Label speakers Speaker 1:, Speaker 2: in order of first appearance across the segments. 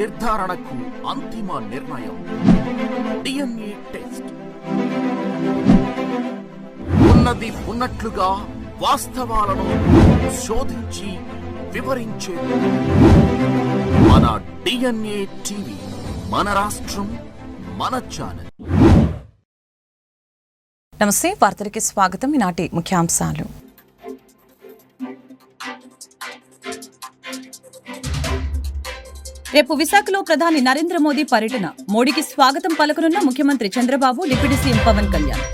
Speaker 1: నిర్ధారణకు అంతిమ నిర్ణయం DNA టెస్ట్. ఉన్నది ఉన్నట్లుగా వాస్తవాలను శోధించి వివరించే మన DNA టీవీ, మన రాష్ట్రం, మన ఛానల్.
Speaker 2: నమస్తే, వార్తలకి స్వాగతం. ఈనాటి ముఖ్యాంశాలు. రేపు విశాఖలో ప్రధాని నరేంద్ర మోదీ పర్యటన. మోడీకి స్వాగతం పలకనున్న ముఖ్యమంత్రి చంద్రబాబు, డిప్యూటీ సీఎం పవన్ కళ్యాణ్.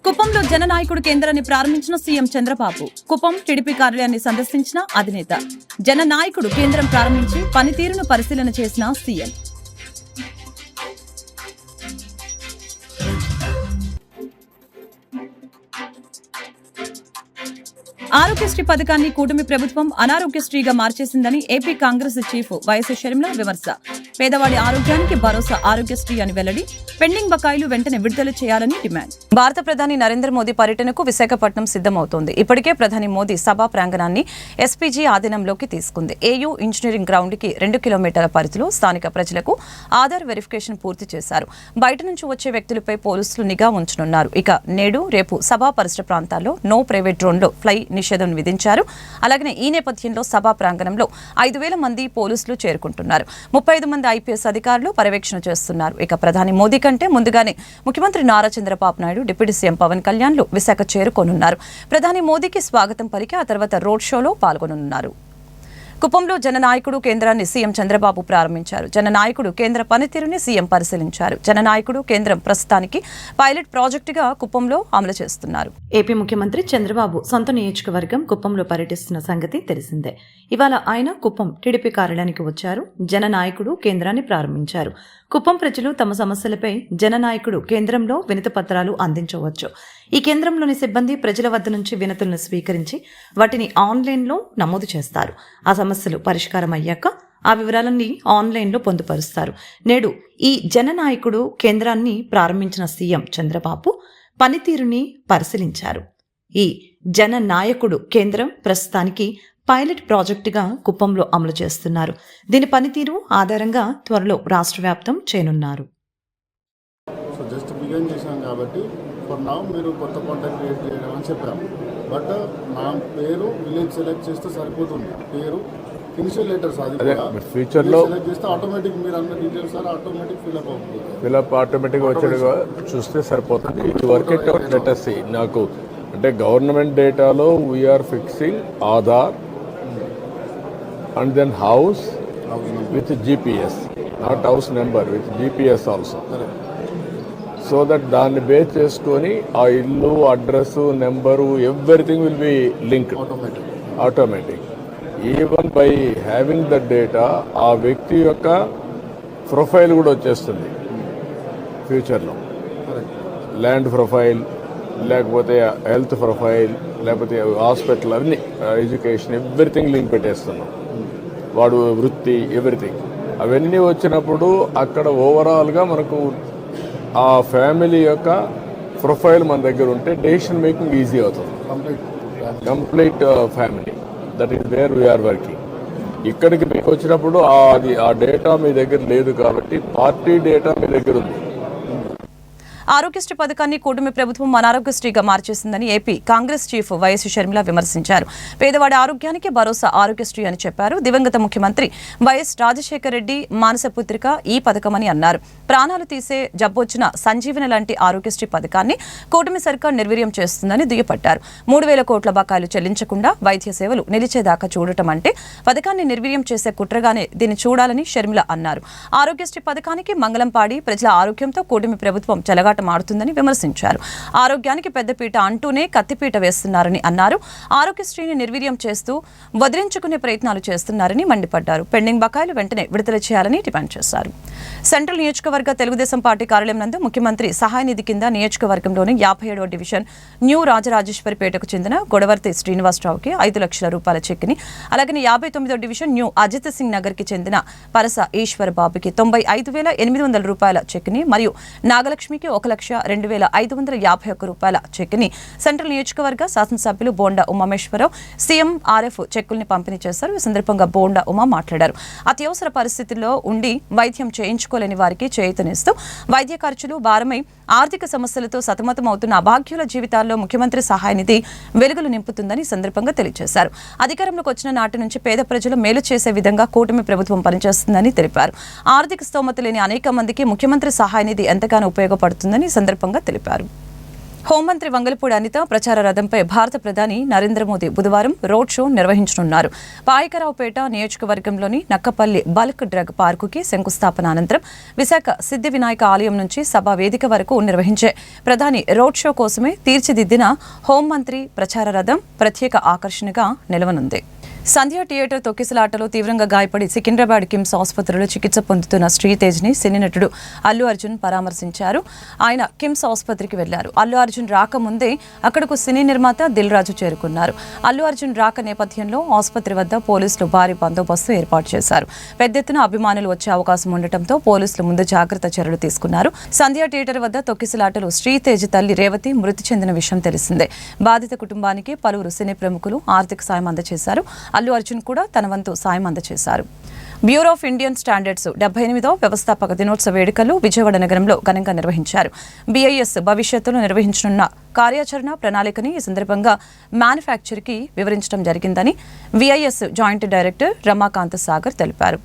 Speaker 2: కుప్పంలో జననాయకుడు కేంద్రాన్ని ప్రారంభించిన సీఎం చంద్రబాబు. కుప్పం టీడీపీ కార్యాలయాన్ని సందర్శించిన అధినేత. జననాయకుడు కేంద్రం ప్రారంభించి పనితీరును పరిశీలన చేసిన సీఎం. ఆరోగ్యశ్రీ పథకాన్ని కూటమి ప్రభుత్వం అనారోగ్యశ్రీగా మార్చేసిందని AP Congress chief YS Sharmila విమర్శ. పేదవాడి ఆరోగ్యానికి భరోసా ఆరోగ్యశ్రీ అని వెల్లడి. పెండింగ్ బకాయిలు వెంటనే విడుదల చేయాలని డిమాండ్. భారత ప్రధాని నరేంద్ర మోదీ పర్యటనకు విశాఖపట్నం సిద్దమవుతోంది. ఇప్పటికే ప్రధాని మోదీ సభా ప్రాంగణాన్ని ఎస్పీజీ ఆధీనంలోకి తీసుకుంది. ఏయూ ఇంజనీరింగ్ గ్రౌండ్ కి 2 కిలోమీటర్ల పరిధిలో స్థానిక ప్రజలకు ఆధార్ వెరిఫికేషన్ పూర్తి చేశారు. బయట నుంచి వచ్చే వ్యక్తులపై పోలీసులు నిఘా ఉంచనున్నారు. ఇక నేడు రేపు సభా పరిసర ప్రాంతాల్లో నో ప్రైవేట్ డ్రోన్లో ఫ్లై నిషేధం విధించారు. అలాగే ఈ నేపథ్యంలో సభా ప్రాంగణంలో 5,000 మంది పోలీసులు చేరుకుంటున్నారు. 35 మంది ఐపీఎస్ అధికారులు పర్యవేక్షణ చేస్తున్నారు. ఇక ప్రధాని మోదీ కంటే ముందుగానే ముఖ్యమంత్రి నారా చంద్రబాబు నాయుడు, డిప్యూటీ సీఎం పవన్ కళ్యాణ్లు విశాఖ చేరుకోనున్నారు. ప్రధాని మోదీకి స్వాగతం పలికి ఆ తర్వాత రోడ్ షోలో పాల్గొనున్నారు. కుప్పంలో జననాయకుడు కేంద్రాన్ని సీఎం చంద్రబాబు ప్రారంభించారు. జననాయకుడు కేంద్ర పనితీరుని సీఎం పరిశీలించారు. జననాయకుడు కేంద్రం ప్రస్తుతానికి పైలట్ ప్రాజెక్టుగా కుప్పంలో అమలు చేస్తున్నారు. ఏపీ ముఖ్యమంత్రి చంద్రబాబు సొంత నియోజకవర్గం కుప్పంలో పర్యటిస్తున్న సంగతి తెలిసిందే. ఇవాళ ఆయన కుప్పం టీడీపీ కార్యాలయానికి వచ్చారు. జననాయకుడు కేంద్రాన్ని ప్రారంభించారు. కుప్పం ప్రజలు తమ సమస్యలపై జననాయకుడు కేంద్రంలో వినతి పత్రాలు అందించవచ్చు. ఈ కేంద్రంలోని సిబ్బంది ప్రజల వద్ద నుంచి వినతులను స్వీకరించి వాటిని ఆన్లైన్లో నమోదు చేస్తారు. ఆ సమస్యలు పరిష్కారం అయ్యాక ఆ వివరాలన్నీ ఆన్లైన్లో పొందుపరుస్తారు. నేడు ఈ జననాయకుడు కేంద్రాన్ని ప్రారంభించిన సీఎం చంద్రబాబు పనితీరుని పరిశీలించారు. ఈ జననాయకుడు కేంద్రం ప్రస్తుతానికి పైలట్ ప్రాజెక్టుగా కుప్పంలో అమలు చేస్తున్నారు. దీని పనితీరు ఆధారంగా త్వరలో రాష్ట్ర వ్యాప్తం చేయనున్నారు.
Speaker 3: జస్ట్ బిగిన్ చేశాం కాబట్టి ఫర్ నౌ మీరు కొత్త కాంటాక్ట్ క్రియేట్ చేయడం అని చెప్పాము. బట్ నా పేరు విలేజ్ సెలెక్ట్ చేస్తే సరిపోతుంది. పేరు ఇనిషియల్ లెటర్స్ అది
Speaker 4: ఫ్యూచర్లో
Speaker 3: సెలెక్ట్ చేస్తే ఆటోమేటిక్ మీరు అన్న డీటెయిల్స్ సార్ ఆటోమేటిక్ ఫిల్అప్ అవుతుంది.
Speaker 4: ఫిల్అప్ ఆటోమేటిక్గా వచ్చేట్టుగా చూస్తే సరిపోతుంది. It work it out letters నాకు అంటే గవర్నమెంట్ డేటాలో we're fixing Aadhaar and then house with GPS, not house number, with GPS also. So that దాన్ని బేస్ చేసుకొని ఆ ఇల్లు, address, number, everything will be linked automatic. Even by having the data ఆ వ్యక్తి యొక్క ప్రొఫైల్ కూడా వచ్చేస్తుంది ఫ్యూచర్లో. ల్యాండ్ ప్రొఫైల్, లేకపోతే హెల్త్ ప్రొఫైల్, లేకపోతే హాస్పిటల్, అన్నీ ఎడ్యుకేషన్, ఎవ్రీథింగ్ లింక్ పెట్టేస్తున్నాం. వాడు వృత్తి, ఎవ్రీథింగ్ అవన్నీ వచ్చినప్పుడు అక్కడ ఓవరాల్గా మనకు ఆ ఫ్యామిలీ యొక్క ప్రొఫైల్ మన దగ్గర ఉంటే డెసిషన్ మేకింగ్ ఈజీ అవుతుంది. Complete family, that is where we're working. ఇక్కడికి మీకు వచ్చినప్పుడు ఆ డేటా మీ దగ్గర లేదు కాబట్టి పార్టీ డేటా మీ దగ్గర ఉంది.
Speaker 2: ఆరోగ్యశ్రీ పథకాన్ని కూటమి ప్రభుత్వం అనారోగ్యశ్రీగా మార్చేసిందని AP Congress chief YS Sharmila విమర్శించారు. పేదవాడి ఆరోగ్యానికి భరోసా ఆరోగ్యశ్రీ అని చెప్పారు. దివంగత ముఖ్యమంత్రి వైఎస్ రాజశేఖర రెడ్డి మానసపుత్రిక ఈ పథకమని అన్నారు. ప్రాణాలు తీసే జబ్బొచ్చిన సంజీవని లాంటి ఆరోగ్యశ్రీ పథకాన్ని కూటమి సర్కార్ నిర్వీర్యం చేస్తుందని దుయ్యపట్టారు. 3,000 కోట్ల బకాయిలు చెల్లించకుండా వైద్య సేవలు నిలిచేదాకా చూడటం అంటే పథకాన్ని నిర్వీర్యం చేసే కుట్రగానే దీన్ని చూడాలని షర్మిల అన్నారు. ఆరోగ్యశ్రీ పథకానికి మంగళం పాడి ప్రజల ఆరోగ్యంతో కూటమి ప్రభుత్వం చెలగాట చెలగాట మారుతుందని విమర్శించారు. ఆరోగ్యానికి పెద్దపీట అంటూనే కత్తిపీట వేస్తున్నారని అన్నారు. ఆరోగ్యశ్రీని నిర్వీర్యం చేస్తూ వదిలించుకునే ప్రయత్నాలు చేస్తున్నారని మండిపడ్డారు. పెండింగ్ బకాయిలు వెంటనే విడుదల చేయాలని డిమాండ్ చేశారు. సెంట్రల్ నియోజకవర్గ తెలుగుదేశం పార్టీ కార్యాలయం నందు ముఖ్యమంత్రి సహాయ నిధి కింద నియోజకవర్గంలోని 57వ డివిజన్ న్యూ రాజరాజేశ్వరిపేటకు చెందిన గొడవర్తి శ్రీనివాసరావుకి 5 లక్షల రూపాయల చెక్ని, అలాగే 59వ డివిజన్ న్యూ అజిత్ సింగ్ నగర్ కి చెందిన పరస ఈశ్వర్ బాబుకి 95,800 రూపాయల చెక్ని మరియు నాగలక్ష్మికి 1,02,551 రూపాయల చెక్ని సెంట్రల్ నియోజకవర్గ శాసనసభ్యులు బోండా ఉమామేశ్వరరావు CMRF చెక్కుల్ని పంపిణీ చేశారు. ఈ సందర్భంగా బోండా ఉమా మాట్లాడారు. అత్యవసర పరిస్థితుల్లో ఉండి వైద్యం చేయించుకోలేని వారికి చేయూతనిస్తూ వైద్య ఖర్చులు భారమై ఆర్థిక సమస్యలతో సతమతమవుతున్న అభాగ్యుల జీవితాల్లో ముఖ్యమంత్రి సహాయ నిధి వెలుగులు నింపుతుందని సందర్భంగా తెలియజేశారు. అధికారంలోకి వచ్చిన నాటి నుంచి పేద ప్రజలు మేలు చేసే విధంగా కూటమి ప్రభుత్వం పనిచేస్తుందని తెలిపారు. ఆర్థిక స్తోమత లేని అనేక మందికి ముఖ్యమంత్రి సహాయ నిధి ఎంతగానో ఉపయోగపడుతుందని సందర్భంగా తెలిపారు. హోంమంత్రి వంగలపూడి అనిత ప్రచార రథంపై భారత ప్రధాని నరేంద్ర మోదీ బుధవారం రోడ్ షో నిర్వహించనున్నారు. పాయకరావుపేట నియోజకవర్గంలోని నక్కపల్లి బల్క్ డ్రగ్ పార్కుకి శంకుస్థాపన అనంతరం విశాఖ సిద్ధి వినాయక ఆలయం నుంచి సభా వేదిక వరకు నిర్వహించే ప్రధాని రోడ్ షో కోసమే తీర్చిదిద్దిన హోంమంత్రి ప్రచార రథం ప్రత్యేక ఆకర్షణగా నిలవనుంది. సంధ్య థియేటర్ తొక్కిసలాటలో తీవ్రంగా గాయపడి సికింద్రాబాద్ కిమ్స్ ఆసుపత్రిలో చికిత్స పొందుతున్న శ్రీతేజ్ని సినీ నటుడు అల్లు అర్జున్ పరామర్శించారు. ఆయన కిమ్స్ ఆసుపత్రికి వెళ్లారు. అల్లు అర్జున్ రాకముందే అక్కడకు సినీ నిర్మాత దిల్ రాజు చేరుకున్నారు. అల్లు అర్జున్ రాక నేపథ్యంలో ఆసుపత్రి వద్ద పోలీసులు భారీ బందోబస్తు ఏర్పాటు చేశారు. పెద్ద ఎత్తున అభిమానులు వచ్చే అవకాశం ఉండటంతో పోలీసులు ముందు జాగ్రత్త చర్యలు తీసుకున్నారు. సంధ్య థియేటర్ వద్ద తొక్కిసలాటలో శ్రీతేజ్ తల్లి రేవతి మృతి చెందిన విషయం తెలిసిందే. బాధిత కుటుంబానికి పలువురు సినీ ప్రముఖులు ఆర్థిక సాయం అందజేశారు. అల్లు అర్జున్ కూడా తన వంతు సాయం అందజేశారు. బ్యూరో ఆఫ్ ఇండియన్ స్టాండర్డ్స్ 78వ వ్యవస్థాపక దినోత్సవ వేడుకలు విజయవాడ నగరంలో ఘనంగా నిర్వహించారు. BIS భవిష్యత్తులో నిర్వహించనున్న కార్యాచరణ ప్రణాళికని ఈ సందర్భంగా మ్యానుఫ్యాక్చర్కి వివరించడం జరిగిందని VIS joint director Ramakant Sagar తెలిపారు.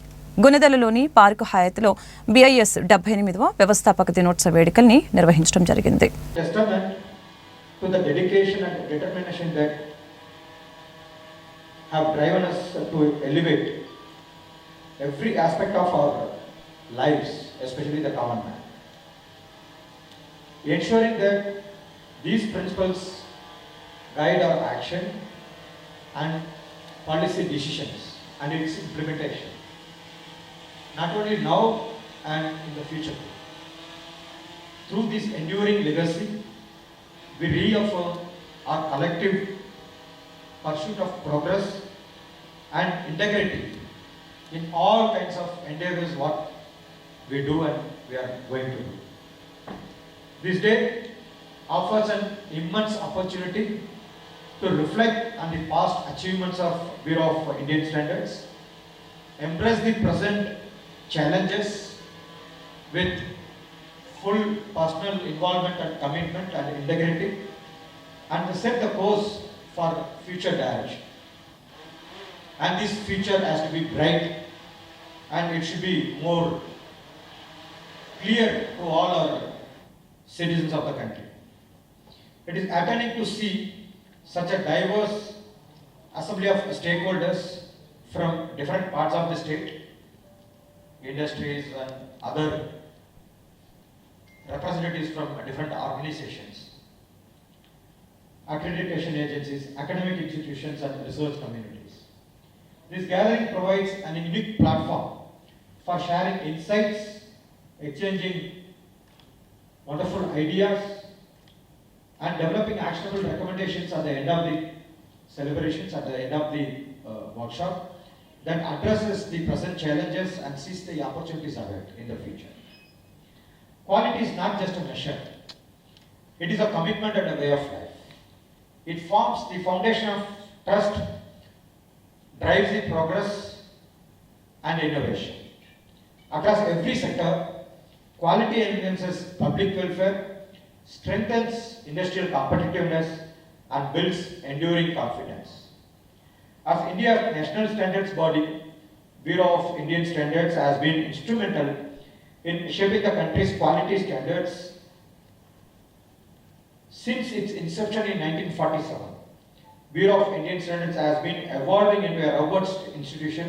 Speaker 2: గుణదలలోని పార్కు హయాత్లో BIS 78వ వ్యవస్థాపక దినోత్సవ వేడుకల్ని నిర్వహించడం జరిగింది.
Speaker 5: have driven us to elevate every aspect of our lives, especially the common man. Ensuring that these principles guide our action and policy decisions and its implementation, not only now and in the future. Through this enduring legacy, we reaffirm our collective pursuit of progress and integrity in all kinds of endeavors what we do and we are going to do. This day offers an immense opportunity to reflect on the past achievements of Bureau of Indian Standards, embrace the present challenges with full personal involvement and commitment and integrity, and to set the course for future direction. And this future has to be bright and it should be more clear to all our citizens of the country. It is heartening to see such a diverse assembly of stakeholders from different parts of the state, industries and other representatives from different organizations, accreditation agencies, academic institutions and research communities. This gathering provides an unique platform for sharing insights, exchanging wonderful ideas and developing actionable recommendations at the end of the celebrations, at the end of the workshop that addresses the present challenges and sees the opportunities ahead in the future. Quality is not just a measure, it is a commitment and a way of life. It forms the foundation of trust, drives the progress and innovation. Across every sector, quality enhances public welfare, strengthens industrial competitiveness and builds enduring confidence. As India's national standards body, Bureau of Indian Standards has been instrumental in shaping the country's quality standards since its inception in 1947. Bureau of Indian Standards has been evolving into a robust institution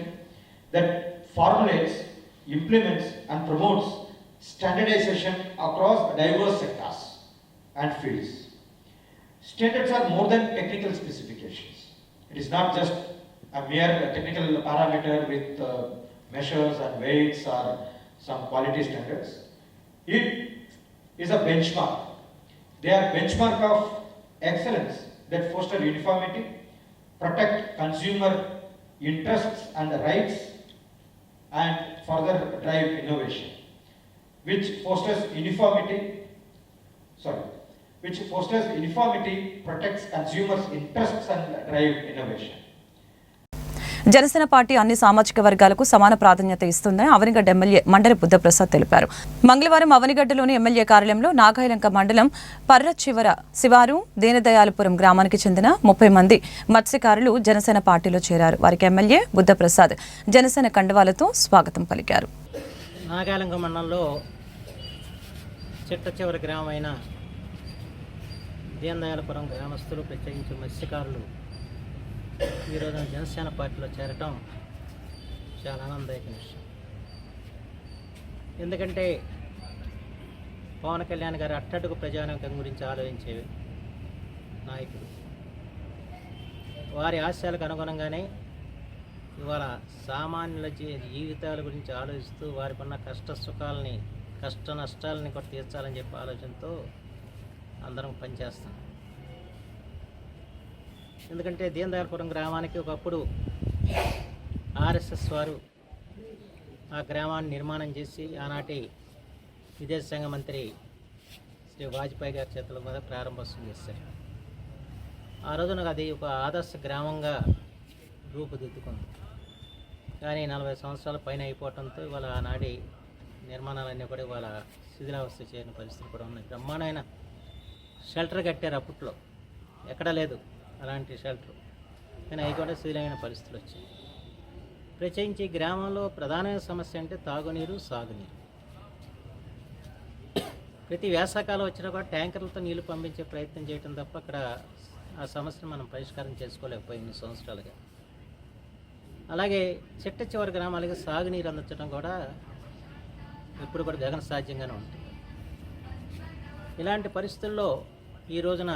Speaker 5: that formulates, implements and promotes standardization across diverse sectors and fields. Standards are more than technical specifications. It is not just a mere technical parameter with measures and weights or some quality standards. It is a benchmark. They are benchmark of excellence that foster uniformity, protect consumer interests and rights, and further drive innovation, which fosters uniformity, protects consumers' interests and drive innovation.
Speaker 2: Janasena party అన్ని సామాజిక వర్గాలకు సమాన ప్రాధాన్యత ఇస్తుందని Avanigadda MLA మండలి బుద్ధప్రసాద్ తెలిపారు. మంగళవారం అవనిగడ్డలోని MLA కార్యాలయంలో నాగాయలంక మండలం పర్ర చివర శివారు దీనదయాలపురం గ్రామానికి చెందిన 30 మంది మత్స్యకారులు జనసేన పార్టీలో చేరారు. వారికి ఎమ్మెల్యే బుద్ధప్రసాద్ జనసేన కండువాలతో స్వాగతం పలికారు.
Speaker 6: నాగాయలంక మండలంలో చిట్ట చివరి గ్రామమైన దీనదయాలపురం గ్రామస్తులు, ప్రత్యేకించి మత్స్యకారులు ఈరోజు జనసేన పార్టీలో చేరటం చాలా ఆనందదాయకమైన విషయం. ఎందుకంటే పవన్ కళ్యాణ్ గారు అట్టడుగు ప్రజానీకం గురించి ఆలోచించే నాయకుడు. వారి ఆశయాలకు అనుగుణంగానే ఇవాళ సామాన్యుల జీవితాల గురించి ఆలోచిస్తూ వారికి ఉన్న కష్ట నష్టాలని కూడా తీర్చాలని చెప్పి ఆలోచనతో అందరం పనిచేస్తాం. ఎందుకంటే దీనదయాలపురం గ్రామానికి ఒకప్పుడు ఆర్ఎస్ఎస్ వారు ఆ గ్రామాన్ని నిర్మాణం చేసి ఆనాటి విదేశాంగ మంత్రి శ్రీ వాజ్పేయి గారి చేతుల మీద ప్రారంభోత్సవం చేశారు. ఆ రోజున అది ఒక ఆదర్శ గ్రామంగా రూపుదిద్దుకుంది. కానీ 40 సంవత్సరాల పైన అయిపోవడంతో ఇవాళ ఆనాటి నిర్మాణాలన్నీ కూడా ఇవాళ శిథిలావస్థ చేరిన పరిస్థితులు కూడా ఉన్నాయి. బ్రహ్మాండమైన షెల్టర్ కట్టారు. అప్పట్లో ఎక్కడా లేదు అలాంటి షెల్టర్, కానీ అవి కూడా శిథిలమైన పరిస్థితులు వచ్చాయి. ప్రత్యేకించి గ్రామంలో ప్రధానమైన సమస్య అంటే తాగునీరు, సాగునీరు. ప్రతి వేసవకాలం వచ్చినా కూడా ట్యాంకర్లతో నీళ్లు పంపించే ప్రయత్నం చేయడం తప్ప అక్కడ ఆ సమస్యను మనం పరిష్కారం చేసుకోలేకపోయింది సంవత్సరాలుగా. అలాగే చిట్ట చివరి గ్రామాలకి సాగునీరు అందించడం కూడా ఎప్పుడు కూడా గగన సాధ్యంగానే ఉంటుంది. ఇలాంటి పరిస్థితుల్లో ఈ రోజున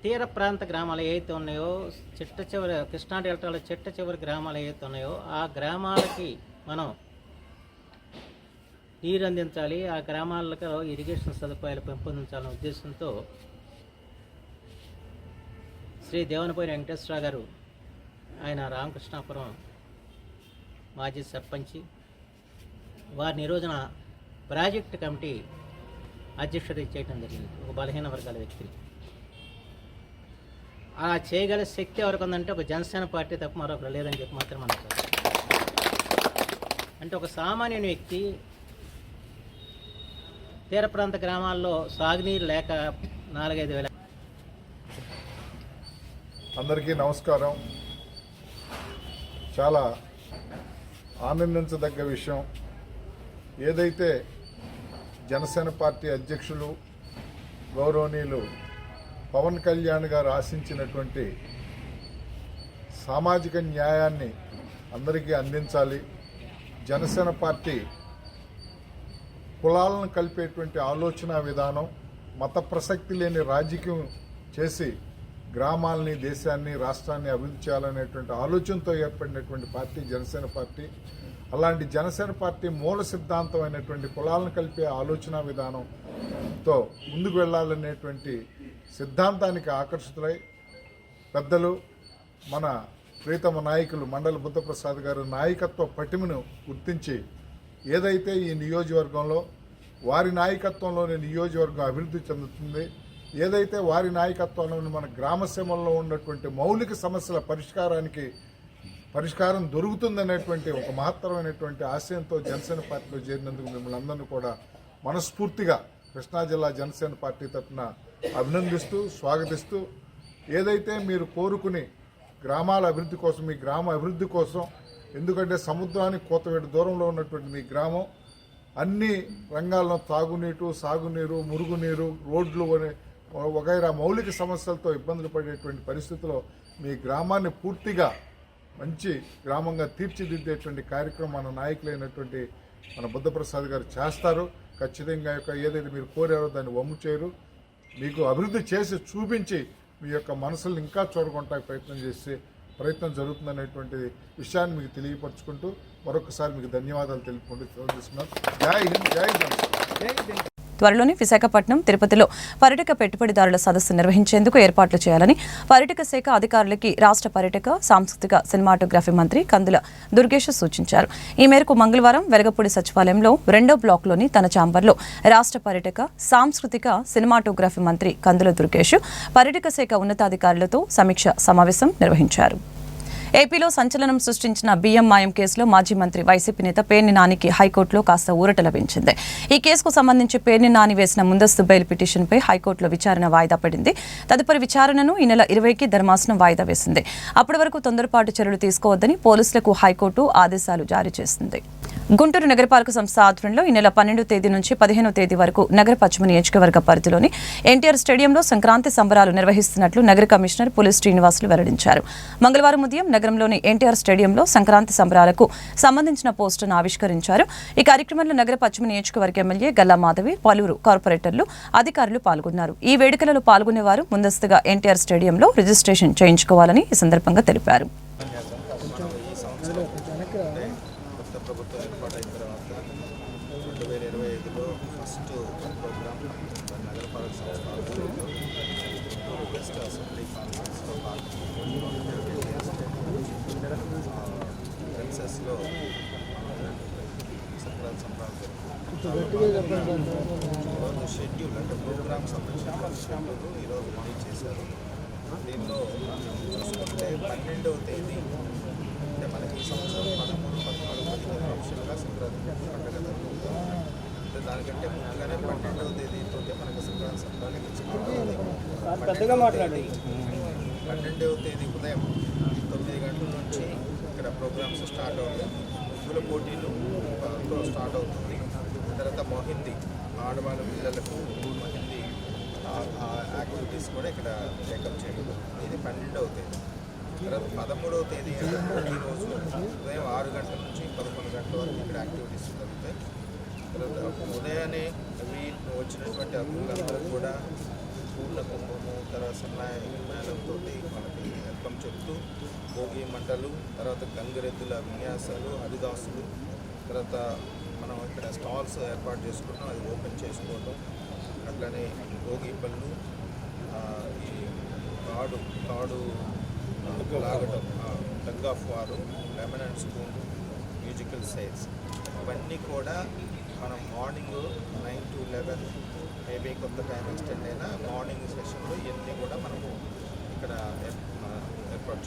Speaker 6: తీర ప్రాంత గ్రామాలు ఏవైతే ఉన్నాయో, కృష్ణా డెల్టాలో చిట్ట చివరి గ్రామాలు ఏవైతే ఉన్నాయో ఆ గ్రామాలకి మనం నీరు అందించాలి, ఆ గ్రామాలకు ఇరిగేషన్ సదుపాయాలు పెంపొందించాలనే ఉద్దేశంతో శ్రీ దేవనపోయిన వెంకటేశ్వరరావు గారు, ఆయన రామకృష్ణాపురం మాజీ సర్పంచి, వారిని ఈ రోజున ప్రాజెక్ట్ కమిటీ అధ్యక్షుడు చేయడం జరిగింది. ఒక బలహీన వర్గాల వ్యక్తిని ఆ చేయగల శక్తి ఎవరికి ఉందంటే ఒక జనసేన పార్టీ తప్ప మరొకరు లేదని చెప్పి మాత్రం మనం అంటే ఒక సామాన్యుని వ్యక్తి తీర ప్రాంత గ్రామాల్లో సాగునీరు లేక 4-5 వేల.
Speaker 3: అందరికీ నమస్కారం. చాలా ఆనందించదగ్గ విషయం ఏదైతే జనసేన పార్టీ అధ్యక్షులు గౌరవనీయులు పవన్ కళ్యాణ్ గారు ఆశించినటువంటి సామాజిక న్యాయాన్ని అందరికీ అందించాలి, జనసేన పార్టీ కులాలను కలిపేటువంటి ఆలోచన విధానం, మత ప్రసక్తి లేని రాజకీయం చేసి గ్రామాలని, దేశాన్ని, రాష్ట్రాన్ని అభివృద్ధి చేయాలనేటువంటి ఆలోచనతో ఏర్పడినటువంటి పార్టీ జనసేన పార్టీ. అలాంటి జనసేన పార్టీ మూల సిద్ధాంతమైనటువంటి కులాలను కలిపే ఆలోచన విధానంతో ముందుకు వెళ్ళాలనేటువంటి సిద్ధాంతానికి ఆకర్షితులై పెద్దలు మన ప్రీతమ నాయకులు మండలి బుద్ధప్రసాద్ గారు నాయకత్వ పటిమను గుర్తించి ఏదైతే ఈ నియోజకవర్గంలో వారి నాయకత్వంలోని నియోజకవర్గం అభివృద్ధి చెందుతుంది, ఏదైతే వారి నాయకత్వంలోని మన గ్రామసీమల్లో ఉన్నటువంటి మౌలిక సమస్యల పరిష్కారం దొరుకుతుందనేటువంటి ఒక మహత్తరమైనటువంటి ఆశయంతో జనసేన పార్టీలో చేరినందుకు మిమ్మల్ని అందరినీ కూడా మనస్ఫూర్తిగా కృష్ణా జిల్లా జనసేన పార్టీ తరఫున అభినందిస్తూ స్వాగతిస్తూ, ఏదైతే మీరు కోరుకుని గ్రామాల అభివృద్ధి కోసం, మీ గ్రామ అభివృద్ధి కోసం, ఎందుకంటే సముద్రానికి కోతవేటు దూరంలో ఉన్నటువంటి మీ గ్రామం అన్ని రంగాల్లో తాగునీరు, సాగునీరు, మురుగునీరు, రోడ్లు వగైరా మౌలిక సమస్యలతో ఇబ్బందులు పడేటువంటి పరిస్థితుల్లో మీ గ్రామాన్ని పూర్తిగా మంచి గ్రామంగా తీర్చిదిద్దేటువంటి కార్యక్రమం మన నాయకులైనటువంటి
Speaker 7: మన బుద్ధప్రసాద్ గారు చేస్తారు. ఖచ్చితంగా ఏదైతే మీరు కోరారో దాన్ని వమ్ము చేయరు. మీకు అభివృద్ధి చేసి చూపించి మీ యొక్క మనసులను ఇంకా చూడకుండా ప్రయత్నం జరుగుతుందనేటువంటి విషయాన్ని మీకు తెలియపరచుకుంటూ మరొకసారి మీకు ధన్యవాదాలు తెలుపుకుంటూ చూస్తున్నాను. జై హింద్, జై జనసేన.
Speaker 2: త్వరలోనే విశాఖపట్నం, తిరుపతిలో పర్యాటక పెట్టుబడిదారుల సదస్సు నిర్వహించేందుకు ఏర్పాట్లు చేయాలని పర్యాటక శాఖ అధికారులకి రాష్ట్ర పర్యాటక, సాంస్కృతిక, సినిమాటోగ్రఫీ మంత్రి కందుల దుర్గేష్ సూచించారు. ఈ మేరకు మంగళవారం వెలగపూడి సచివాలయంలో 2వ బ్లాక్లోని తన ఛాంబర్లో రాష్ట్ర పర్యాటక, సాంస్కృతిక, సినిమాటోగ్రఫీ మంత్రి కందుల దుర్గేష్ పర్యాటక శాఖ ఉన్నతాధికారులతో సమీక్ష సమావేశం నిర్వహించారు. ఏపీలో సంచలనం సృష్టించిన బియ్యం మాయం కేసులో మాజీ మంత్రి వైసీపీ నేత పేర్ని నానికి హైకోర్టులో కాస్త ఊరట లభించింది. ఈ కేసుకు సంబంధించి పేర్ని నాని వేసిన ముందస్తు బెయిల్ పిటిషన్పై హైకోర్టులో విచారణ వాయిదా పడింది. తదుపరి విచారణను ఈ నెల 20కి ధర్మాసనం వాయిదా వేసింది. అప్పటి వరకు తొందరపాటు చర్యలు తీసుకోవద్దని పోలీసులకు హైకోర్టు ఆదేశాలు జారీ చేసింది. గుంటూరు నగరపాలక సంస్థ ఆధ్వర్యంలో ఈ నెల 12వ తేదీ నుంచి 15వ తేదీ వరకు నగర పశ్చిమ నియోజకవర్గ పరిధిలోని ఎన్టీఆర్ స్టేడియంలో సంక్రాంతి సంబరాలు నిర్వహిస్తున్నట్లు నగర కమిషనర్ పులి శ్రీనివాసులు వెల్లడించారు. మంగళవారం ఉదయం నగరంలోని ఎన్టీఆర్ స్టేడియంలో సంక్రాంతి సంబరాలకు సంబంధించిన పోస్టర్ను ఆవిష్కరించారు. ఈ కార్యక్రమంలో నగర పశ్చిమ నియోజకవర్గ ఎమ్మెల్యే గల్లా మాధవి, పలువురు కార్పొరేటర్లు, అధికారులు పాల్గొన్నారు. ఈ వేడుకలలో పాల్గొనేవారు ముందస్తుగా ఎన్టీఆర్ స్టేడియంలో రిజిస్ట్రేషన్ చేయించుకోవాలని ఈ సందర్భంగా తెలిపారు.
Speaker 8: ప్రభుత్వం ఏర్పాటైన తర్వాత 2025లో ఫస్ట్ ప్రోగ్రామ్ నగరపాలక సంస్థ ఆధ్వర్యంలో వెస్ట్ అసెంబ్లీ కాన్ఫరెన్స్లో ప్రిన్సెస్లో సంక్రాంతి సంబరాలు షెడ్యూల్ అంటే ప్రోగ్రామ్ సంబంధించిన షెడ్యూల్ ఈరోజు రిలీజ్ చేశారు. దీనిలో చూసుకుంటే 12వ తేదీ అంటే మనకి ఈ సంవత్సరం 13, 14, 15 నిమిషాలుగా సంక్రాంతి పండుగ జరుగుతుంది. అంటే దానికంటే ముందుగానే 12వ తేదీతో మనకి సంక్రాంతి సంబరాలు తెచ్చుకోవాలి. 12వ తేదీ ఉదయం 9 గంటల నుంచి ఇక్కడ ప్రోగ్రామ్స్ స్టార్ట్ అవుతాయి. ముగ్గుల పోటీలు స్టార్ట్ అవుతుంది. తర్వాత మొహిందీ ఆడవాళ్ళ పిల్లలకు మొహిందీ యాక్టివిటీస్ కూడా ఇక్కడ టేకప్ చేయడం. ఇది 12వ తేదీ. తర్వాత 13వ తేదీ ఈరోజు ఉదయం 6 గంటల నుంచి 11 గంటల వరకు ఇక్కడ యాక్టివిటీస్ జరుగుతాయి. తర్వాత ఉదయాన్నే వచ్చినటువంటి అతిథులందరూ కూడా పూర్ణ కుంభము, తర్వాత సన్నాయి మేళంతో మనకి వెల్కమ్ చెప్తూ భోగి మంటలు, తర్వాత గంగిరెద్దుల విన్యాసాలు, హరిదాసులు, తర్వాత మనం ఇక్కడ స్టాల్స్ ఏర్పాటు చేసుకున్నాం, అది ఓపెన్ చేసుకోవడం, అట్లనే భోగి పళ్ళు, ఈ తాడు లాగటం, టగ్ ఆఫ్ వారు, lemon and spoon, musical sides, ఇవన్నీ కూడా మనం మార్నింగ్ 9 to 11 మేబీ కొంత టైం ఎక్స్టెండ్ అయినా మార్నింగ్ సెషన్లో ఇవన్నీ కూడా మనము ఇక్కడ ఏర్పాటు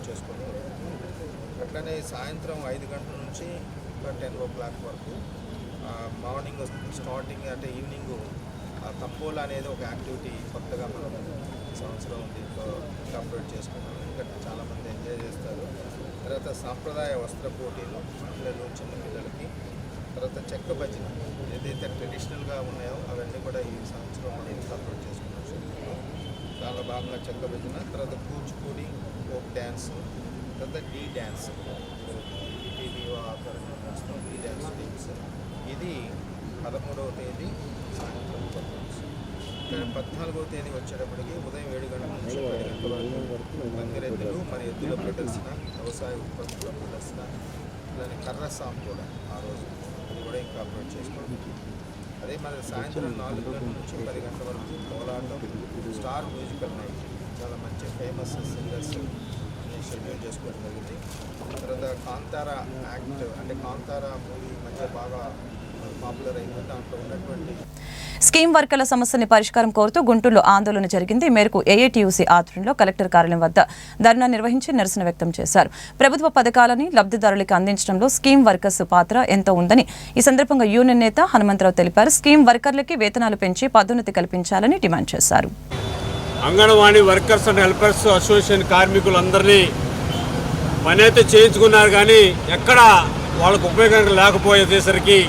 Speaker 8: చేసుకుంటాం. అట్లనే సాయంత్రం 5 గంటల నుంచి 10 o'clock వరకు మార్నింగ్ స్టార్టింగ్ అంటే ఈవినింగ్ తంపోలా అనేది ఒక యాక్టివిటీ కొత్తగా మనం ఈ సంవత్సరం దీంట్లో కంప్లీట్ చేసుకున్నాం. ఎందుకంటే చాలామంది ఎంజాయ్ చేస్తారు. తర్వాత సాంప్రదాయ వస్త్ర పోటీలు మహిళలు, చిన్నపిల్లలకి, తర్వాత చెక్క భజన ఏదైతే ట్రెడిషనల్గా ఉన్నాయో అవన్నీ కూడా ఈ సంవత్సరం మనం కంప్లీట్ చేసుకున్నాం. చాలా బాగా చెక్క భజన, తర్వాత కూచిపూడి, ఫోక్ డ్యాన్స్, తర్వాత డీ డ్యాన్స్, ఈటీవీ ఆధ్వర్యంలో నడుస్తున్న డీ డ్యాన్స్ టీమ్స్. ఇది 13వ తేదీ సాయంత్రం 14వ తేదీ వచ్చేటప్పటికి ఉదయం 7 గంటల నుంచి 10 గంటల వరకు గంగిరెద్దులు, మరి ఎద్దుల ప్రదర్శన, వ్యవసాయ ఉత్పత్తుల ప్రదర్శన, అలానే కర్ర సాం కూడా ఆ రోజు అది కూడా ఇంకాపరేట్ చేసుకోవడం. అదే మరి సాయంత్రం 4 గంటల నుంచి 10 గంటల వరకు కోలాటం, స్టార్ మ్యూజికల్ నైట్, చాలా మంచి ఫేమస్ సింగర్స్ షెడ్యూల్ చేసుకోవడం జరిగింది. తర్వాత కాంతారా యాక్ట్ అంటే కాంతారా మూవీ మధ్య బాగా పాపులర్ అయింది. దాంట్లో ఉన్నటువంటి
Speaker 2: స్కీమ్ వర్కర్ల సమస్యని పరిష్కారం కోరుతూ గుంటూరులో ఆందోళన జరిగింది. ఈ మేరకు ఏఐటీయూసీ ఆధ్వర్యంలో కలెక్టర్ కార్యాలయం వద్ద ధర్నా నిర్వహించి నిరసన వ్యక్తం చేశారు. ప్రభుత్వ పథకాలని లబ్ధిదారులకు అందించడంలో స్కీమ్ వర్కర్స్ పాత్ర ఎంతో ఉందని ఈ సందర్భంగా యూనియన్ నేత హనుమంతరావు తెలిపారు. స్కీమ్ వర్కర్లకి వేతనాలు పెంచి పదోన్నతి కల్పించాలని డిమాండ్ చేశారు.
Speaker 9: Anganwadi workers and helpers association కార్మికులందరినీ పని అయితే చేయించుకున్నారు, కానీ ఎక్కడ వాళ్ళకు ఉపయోగం లేకపోయేసరికి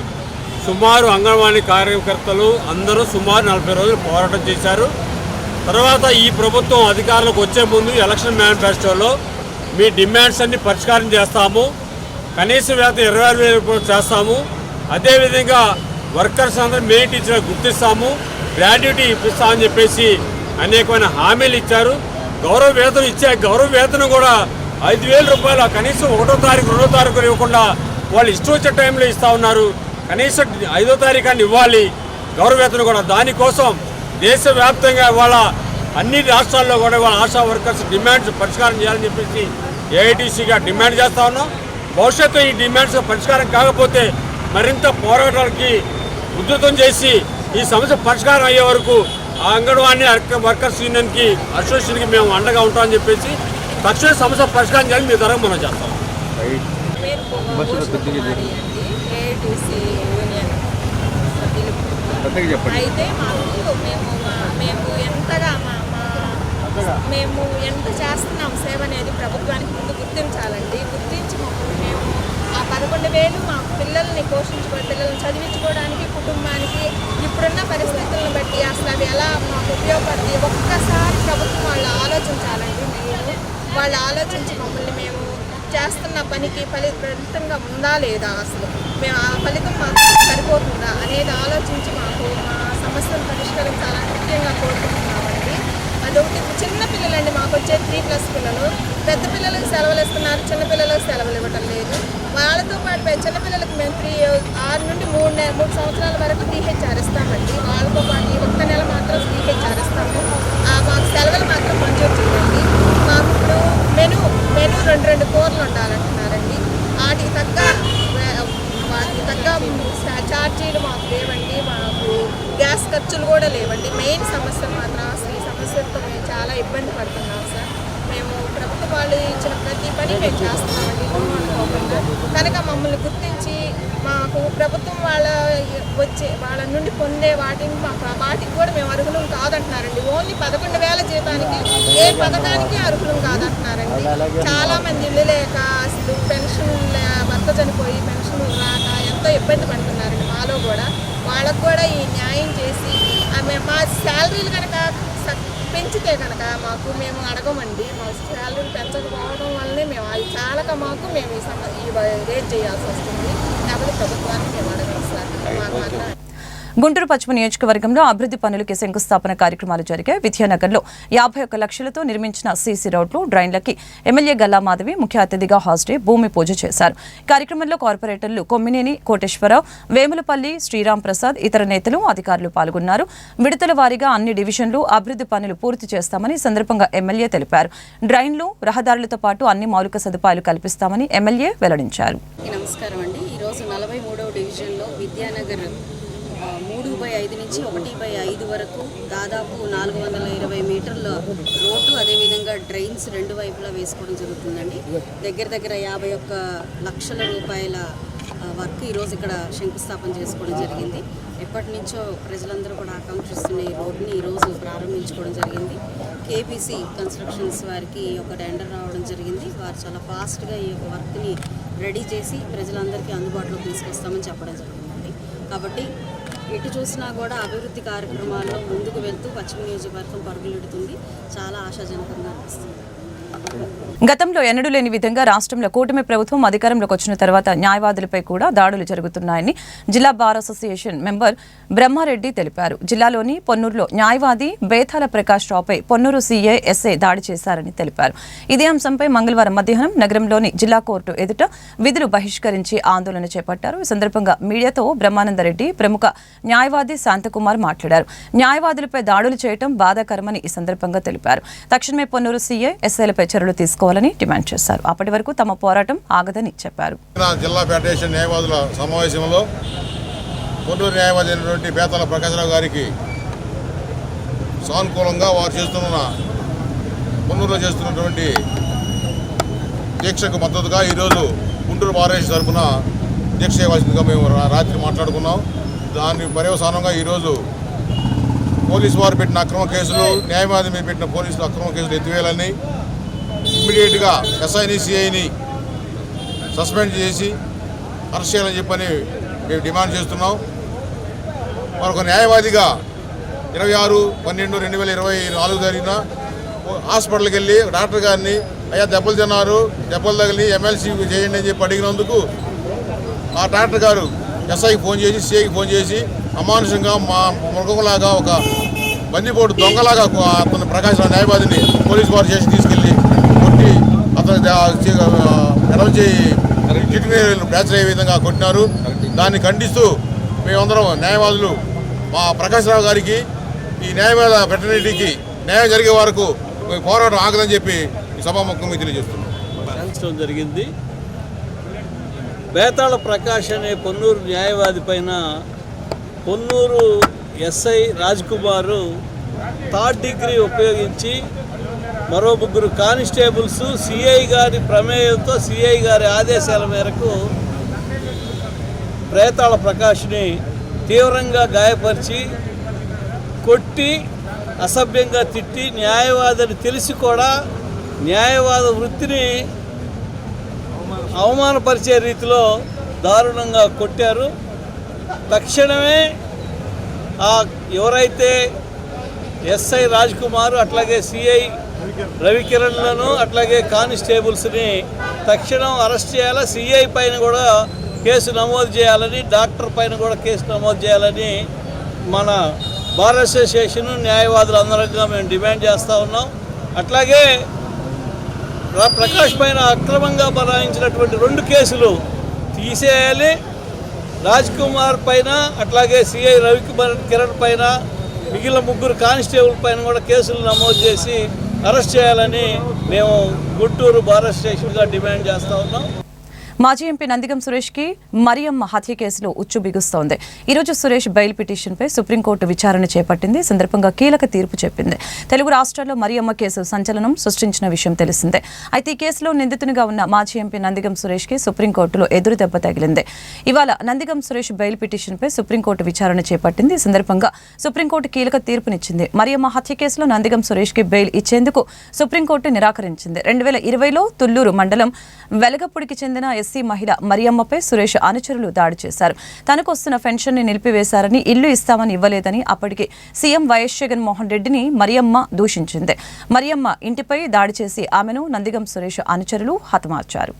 Speaker 9: సుమారు అంగన్వాడీ కార్యకర్తలు అందరూ సుమారు 40 రోజులు పోరాటం చేశారు. తర్వాత ఈ ప్రభుత్వం అధికారులకు వచ్చే ముందు ఎలక్షన్ మేనిఫెస్టోలో మీ డిమాండ్స్ అన్ని పరిష్కారం చేస్తాము, కనీస వేతనం 26,000 చేస్తాము, అదేవిధంగా వర్కర్స్ అందరూ మెయిన్ టీచర్ గుర్తిస్తాము, గ్రాడ్యుటీ ఇప్పిస్తామని చెప్పేసి అనేకమైన హామీలు ఇచ్చారు. గౌరవ వేతనం ఇచ్చే గౌరవ వేతనం కూడా 5,000 రూపాయలు కనీసం 1వ తారీఖు 2వ తారీఖు ఇవ్వకుండా వాళ్ళు ఇష్టం వచ్చే టైంలో ఇస్తూ ఉన్నారు. కనీసం 5వ తారీఖు అని ఇవ్వాలి గౌరవ వేతనం కూడా. దానికోసం దేశవ్యాప్తంగా ఇవాళ అన్ని రాష్ట్రాల్లో కూడా ఇవాళ ఆశా వర్కర్స్ డిమాండ్స్ పరిష్కారం చేయాలని చెప్పేసి ఏఐటీసీగా డిమాండ్ చేస్తూ ఉన్నాం. భవిష్యత్తు ఈ డిమాండ్స్ పరిష్కారం కాకపోతే మరింత పోరాటాలకి ఉధృతం చేసి ఈ సమస్య పరిష్కారం అయ్యే వరకు ఆ అంగన్వాడీ వర్కర్స్ యూనియన్కి అసోసియేషన్కి మేము అండగా ఉంటామని చెప్పేసి తక్షణ సమస్య పరిష్కారం చేయాలని మీ తరఫున మనం చేస్తాం.
Speaker 10: అయితే మేము ఎంతగా మేము ఎంత చేస్తున్నాం సేవ అనేది ప్రభుత్వానికి ముందు గుర్తించాలండి. గుర్తించి మేము ఆ 11,000 మా పిల్లల్ని పిల్లల్ని చదివించుకోవడానికి కుటుంబానికి ఇప్పుడున్న పరిస్థితులను బట్టి అసలు అవి ఎలా మాకు ఉపయోగపడుతుంది ఒక్కసారి ప్రభుత్వం వాళ్ళు ఆలోచించాలండి. వాళ్ళు ఆలోచించి మమ్మల్ని మేము చేస్తున్న పనికి ఫలితంగా ఉందా లేదా, అసలు మేము ఆ ఫలితం మాకు సరిపోతుందా అనేది ఆలోచించి మాకు మా సమస్యను పరిష్కరించాలని ముఖ్యంగా కోరుకుంటున్నామండి. అదొకటి చిన్న పిల్లలండి, మాకు వచ్చే 3+ పిల్లలు. పెద్ద పిల్లలకు సెలవులు ఇస్తున్నారు, చిన్నపిల్లలకు సెలవులు ఇవ్వటం లేదు. వాళ్ళతో పాటు చిన్నపిల్లలకు మేము 6 నుండి 3 సంవత్సరాల వరకు DHR ఇస్తామండి. వాళ్ళతో పాటు ఈ 1 నెల మాత్రం DHR ఇస్తాము. మాకు సెలవులు మాత్రం మంజూరు చేయండి. మాకు ఇప్పుడు మెను 2 కూరలు ఉండాలంటున్నారండి. వాటికి తగ్గ ఛార్జీలు మాకు లేవండి. మాకు గ్యాస్ ఖర్చులు కూడా లేవండి. మెయిన్ సమస్య మాత్రం అసలు ఈ సమస్యలతో మేము చాలా ఇబ్బంది పడుతున్నాం సార్. మేము ప్రభుత్వ వాళ్ళు ఇచ్చిన ప్రతి పని మేము చేస్తున్నామండి అనుకోకుండా. కనుక మమ్మల్ని గుర్తించి మాకు ప్రభుత్వం వాళ్ళ నుండి పొందే వాటికి కూడా మేము అర్హులం కాదంటున్నారండి. ఓన్లీ 11,000 జీతానికి ఏ పథకానికి అర్హులం కాదంటున్నారండి. చాలామంది ఇల్లు లేక అసలు పెన్షన్ భర్త చనిపోయి పెన్షన్ రాక ఎంతో ఇబ్బంది పడుతున్నారండి. మాలో కూడా వాళ్ళకు కూడా ఈ న్యాయం చేసి మా శాలరీలు కనుక పెంచితే కనుక మేము అడగమండి. మా శాలరీలు పెంచకపోవడం వల్లనే మేము అది చాలక మేము ఈ రేట్ చేయాల్సి వస్తుంది. లేకపోతే ప్రభుత్వాన్ని మేము అడగం సార్. మాకు మాత్రం
Speaker 2: గుంటూరు పశ్చిమ నియోజకవర్గంలో అభివృద్ధి పనులకి శంకుస్థాపన కార్యక్రమాలు జరిగాయి. విద్యానగర్లో 51 లక్షలతో నిర్మించిన సీసీ రోడ్లు, డ్రైన్లకి ఎమ్మెల్యే గల్లా మాధవి ముఖ్య అతిథిగా హాజరై భూమి పూజ చేశారు. కార్యక్రమంలో కార్పొరేటర్లు కొమ్మినేని కోటేశ్వరరావు, వేములపల్లి శ్రీరామ్ ప్రసాద్, ఇతర నేతలు, అధికారులు పాల్గొన్నారు. విడతల వారీగా అన్ని డివిజన్లు అభివృద్ధి పనులు పూర్తి చేస్తామని సందర్భంగా ఎమ్మెల్యే తెలిపారు. డ్రైన్లు, రహదారులతో పాటు అన్ని మౌలిక సదుపాయాలు కల్పిస్తామని ఎమ్మెల్యే వెల్లడించారు.
Speaker 11: నమస్కారం అండి. ఈరోజు 43వ డివిజన్లో విద్యానగర్ 3/5 నుంచి 1/5 వరకు దాదాపు 420 మీటర్ల రోడ్డు, అదేవిధంగా డ్రైన్స్ 2 వైపులా వేసుకోవడం జరుగుతుందండి. దగ్గర 51 లక్షల రూపాయల వర్క్ ఈరోజు ఇక్కడ శంకుస్థాపన చేసుకోవడం జరిగింది. ఎప్పటి నుంచో ప్రజలందరూ కూడా ఆకాంక్షిస్తున్న ఈ రోడ్ని ఈరోజు ప్రారంభించుకోవడం జరిగింది. కేపీసీ కన్స్ట్రక్షన్స్ వారికి ఒక టెండర్ రావడం జరిగింది. వారు చాలా ఫాస్ట్గా ఈ యొక్క వర్క్ని రెడీ చేసి ప్రజలందరికీ అందుబాటులో తీసుకొస్తామని చెప్పడం జరిగిందండి. కాబట్టి ఎటు చూసినా కూడా అభివృద్ధి కార్యక్రమాల్లో ముందుకు వెళ్తూ పశ్చిమ నియోజకవర్గం పరుగులెడుతుంది. చాలా ఆశాజనకంగా అనిపిస్తుంది.
Speaker 2: గతంలో ఎన్నడూ లేని విధంగా రాష్ట్రంలో కూటమి ప్రభుత్వం అధికారంలోకి వచ్చిన తర్వాత న్యాయవాదులపై కూడా దాడులు జరుగుతున్నాయని జిల్లా బార్ అసోసియేషన్ మెంబర్ బ్రహ్మారెడ్డి తెలిపారు. జిల్లాలోని పొన్నూరులో న్యాయవాది బేతాల ప్రకాష్ రావుపై పొన్నూరు సీఏ ఎస్ఐ దాడి చేశారని తెలిపారు. ఇదే అంశంపై మంగళవారం మధ్యాహ్నం నగరంలోని జిల్లా కోర్టు ఎదుట విధులు బహిష్కరించి ఆందోళన చేపట్టారు. ఈ సందర్భంగా మీడియాతో బ్రహ్మానందరెడ్డి ప్రముఖ న్యాయవాది శాంతకుమార్ మాట్లాడారు. న్యాయవాదులపై దాడులు చేయడం బాధాకరమని ఈ సందర్భంగా తెలిపారు. తక్షణమే పొన్నూరు సీఏ ఎస్ఐలపై చర్యలు తీసుకోవాలని డిమాండ్ చేశారు. అప్పటి వరకు తమ పోరాటం ఆగదని చెప్పారు.
Speaker 7: జిల్లా ఫెడరేషన్ న్యాయవాదుల సమావేశంలో పొన్నూరు న్యాయవాది అయినటువంటి బేతాల ప్రకాశరావు గారికి సానుకూలంగా వారు పొన్నూరులో చేస్తున్నటువంటి దీక్షకు మద్దతుగా ఈరోజు గుంటూరు బారేష్ తరఫున దీక్ష చేయవలసిందిగా మేము రాత్రి మాట్లాడుకున్నాం. దాని పర్యవసానంగా ఈరోజు పోలీసు వారు పెట్టిన అక్రమ కేసులు, న్యాయవాది మీద పెట్టిన పోలీసులు అక్రమ కేసులు ఎత్తివేయాలని, ఇమ్మీడియట్గా ఎస్ఐని సిఐని సస్పెండ్ చేసి అరెస్ట్ చేయాలని చెప్పని మేము డిమాండ్ చేస్తున్నాం. మరొక న్యాయవాదిగా 26/12/2024 జరిగిన హాస్పిటల్కి వెళ్ళి డాక్టర్ గారిని అయ్యా దెబ్బలు తిన్నారు, దెబ్బలు తగిలి ఎమ్మెల్సీ చేయండి అని చెప్పి అడిగినందుకు ఆ డాక్టర్ గారు
Speaker 12: ఎస్ఐకి ఫోన్ చేసి సిఐకి ఫోన్ చేసి అమానుషంగా మా మృగంలాగా ఒక బందిపోటు దొంగలాగా అతను ప్రకాశ్ రావు న్యాయవాదిని పోలీసు వారు చేసి తీసుకెళ్ళి కొట్టి అతను ఎడమ చేయి కిడ్నీ ఫ్రాక్చర్ అయ్యే విధంగా కొట్టినారు. దాన్ని ఖండిస్తూ మేమందరం న్యాయవాదులు మా ప్రకాశ్ రావు గారికి ఈ న్యాయవాద వెటర్నరీకి న్యాయం జరిగే వరకు పోరాటం ఆగదని చెప్పి ఈ సభాముఖంగా తెలియజేస్తున్నాం.
Speaker 13: జరిగింది. బేతాళ ప్రకాష్ అనే పొన్నూరు న్యాయవాది పైన పొన్నూరు ఎస్ఐ రాజ్కుమారు 3rd డిగ్రీ ఉపయోగించి మరో 3 కానిస్టేబుల్స్ సిఐ గారి ప్రమేయంతో సిఐ గారి ఆదేశాల మేరకు బేతాళ ప్రకాష్ని తీవ్రంగా గాయపరిచి కొట్టి అసభ్యంగా తిట్టి న్యాయవాదని తెలిసి కూడా న్యాయవాద వృత్తిని అవమానపరిచే రీతిలో దారుణంగా కొట్టారు. తక్షణమే ఎవరైతే ఎస్ఐ రాజ్కుమార్ అట్లాగే సిఐ రవికిరణ్లను అట్లాగే కానిస్టేబుల్స్ని తక్షణం అరెస్ట్ చేయాలి. సిఐ పైన కూడా కేసు నమోదు చేయాలని, డాక్టర్ పైన కూడా కేసు నమోదు చేయాలని మన బార్ అసోసియేషన్ న్యాయవాదులు అందరంగా మేము డిమాండ్ చేస్తూ ఉన్నాం. అట్లాగే ప్రకాష్ పైన అక్రమంగా బనాయించినటువంటి 2 కేసులు తీసేయాలి. రాజ్కుమార్ పైన అట్లాగే సిఐ రవికిరణ్ పైన మిగిలిన 3 కానిస్టేబుల్ పైన కూడా కేసులు నమోదు చేసి అరెస్ట్ చేయాలని మేము గుంటూరు బార్ అసోసియేషన్గా డిమాండ్ చేస్తూ ఉన్నాం.
Speaker 2: మాజీ ఎంపీ నందిగం సురేష్కి మరియమ్మ హత్య కేసులో ఉచ్చు బిగుస్తోంది. ఈరోజు సురేష్ బెయిల్ పిటిషన్పై సుప్రీంకోర్టు విచారణ చేపట్టింది. సందర్భంగా కీలక తీర్పు చెప్పింది. తెలుగు రాష్ట్రాల్లో మరియమ్మ కేసు సంచలనం సృష్టించిన విషయం తెలిసిందే. అయితే ఈ కేసులో నిందితునిగా ఉన్న మాజీ ఎంపీ నందిగం సురేష్కి సుప్రీంకోర్టులో ఎదురు దెబ్బ తగిలింది. ఇవాళ నందిగం సురేష్ బెయిల్ పిటిషన్పై సుప్రీంకోర్టు విచారణ చేపట్టింది. ఈ సందర్భంగా సుప్రీంకోర్టు కీలక తీర్పునిచ్చింది. మరియమ్మ హత్య కేసులో నందిగం సురేష్కి బెయిల్ ఇచ్చేందుకు సుప్రీంకోర్టు నిరాకరించింది. 2020లో తుళ్లూరు మండలం వెలగపూడికి చెందిన ఎస్సీ మహిళ మరియమ్మపై సురేష్ అనుచరులు దాడి చేశారు. తనకు వస్తున్న పెన్షన్ ని నిలిపివేశారని, ఇల్లు ఇస్తామని ఇవ్వలేదని అప్పటికి సీఎం వైఎస్ జగన్మోహన్ రెడ్డిని మరియమ్మ దూషించింది. మరియమ్మ ఇంటిపై దాడి చేసి ఆమెను నందిగం సురేష్ అనుచరులు హతమార్చారు.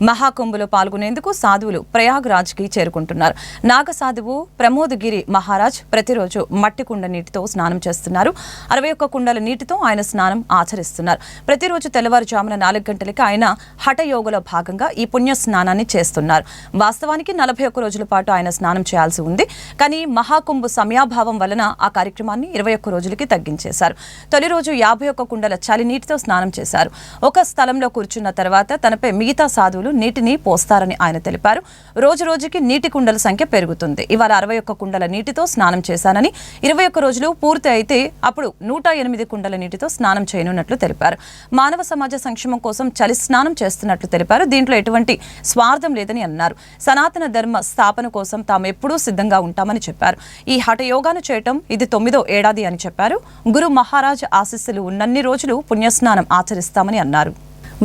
Speaker 2: మహాకుంభలో పాల్గొనేందుకు సాధువులు ప్రయాగ్రాజ్కి చేరుకుంటున్నారు. నాగసాధువు ప్రమోదగిరి మహారాజ్ ప్రతిరోజు మట్టి కుండ నీటితో స్నానం చేస్తున్నారు. 61 కుండల నీటితో ఆయన స్నానం ఆచరిస్తున్నారు. ప్రతిరోజు తెల్లవారుజామున 4 గంటలకి ఆయన హఠయోగలో భాగంగా ఈ పుణ్య స్నానాన్ని చేస్తున్నారు. వాస్తవానికి 41 రోజుల పాటు ఆయన స్నానం చేయాల్సి ఉంది. కానీ మహాకుంభ సమయాభావం వలన ఆ కార్యక్రమాన్ని 21 రోజులకి తగ్గించేశారు. తొలి రోజు 51 కుండల చలి నీటితో స్నానం చేశారు. ఒక స్థలంలో కూర్చున్న తర్వాత తనపై మిగతా సాధువులు నీటిని పోస్తారని ఆయన తెలిపారు. రోజు రోజుకి నీటి కుండల సంఖ్య పెరుగుతుంది. ఇవాళ 61 కుండల నీటితో స్నానం చేశానని, 21 రోజులు పూర్తి అయితే అప్పుడు 108 కుండల నీటితో స్నానం చేయనున్నట్లు తెలిపారు. మానవ సమాజ సంక్షేమం కోసం చలి స్నానం చేస్తున్నట్లు తెలిపారు. దీంట్లో ఎటువంటి స్వార్థం లేదని అన్నారు. సనాతన ధర్మ స్థాపన కోసం తాము ఎప్పుడూ సిద్ధంగా ఉంటామని చెప్పారు. ఈ హఠయోగాను చేయటం ఇది 9వ ఏడాది అని చెప్పారు. గురు మహారాజ్ ఆశీస్సులు ఉన్నన్ని రోజులు పుణ్యస్నానం ఆచరిస్తామని అన్నారు.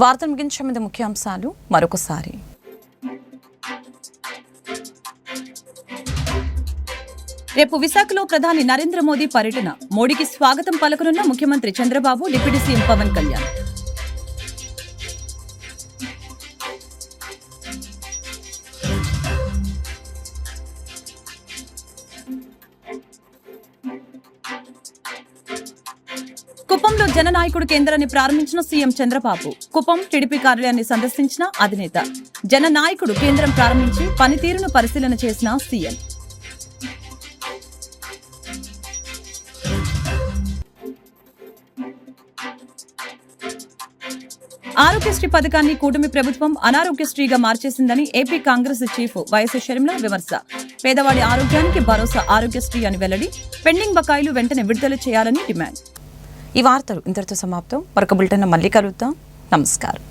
Speaker 2: వార్తలు ముగించే ముందు ముఖ్యాంశాలు మరొకసారి. రేపు విశాఖలో ప్రధాని నరేంద్ర మోదీ పర్యటన. మోడీకి స్వాగతం పలకనున్న ముఖ్యమంత్రి చంద్రబాబు, డిప్యూటీ సీఎం పవన్ కళ్యాణ్. కుప్పంలో జననాయకుడు కేంద్రాన్ని ప్రారంభించిన సీఎం చంద్రబాబు. కుప్పం టీడీపీ కార్యాలయాన్ని సందర్శించిన అధినేత. జననాయకుడు కేంద్రం ప్రారంభించి పనితీరును పరిశీలన చేసిన సీఎం. ఆరోగ్యశ్రీ పథకాన్ని కూటమి ప్రభుత్వం అనారోగ్యశ్రీగా మార్చేసిందని AP Congress chief YS Sharmila విమర్శ. పేదవాడి ఆరోగ్యానికి భరోసా ఆరోగ్యశ్రీ అని వెల్లడి. పెండింగ్ బకాయిలు వెంటనే విడుదల చేయాలని డిమాండ్. ఈ వార్తలు ఇంతటితో సమాప్తం. మరొక బులెటిన్ మళ్ళీ కలుద్దాం. నమస్కారం.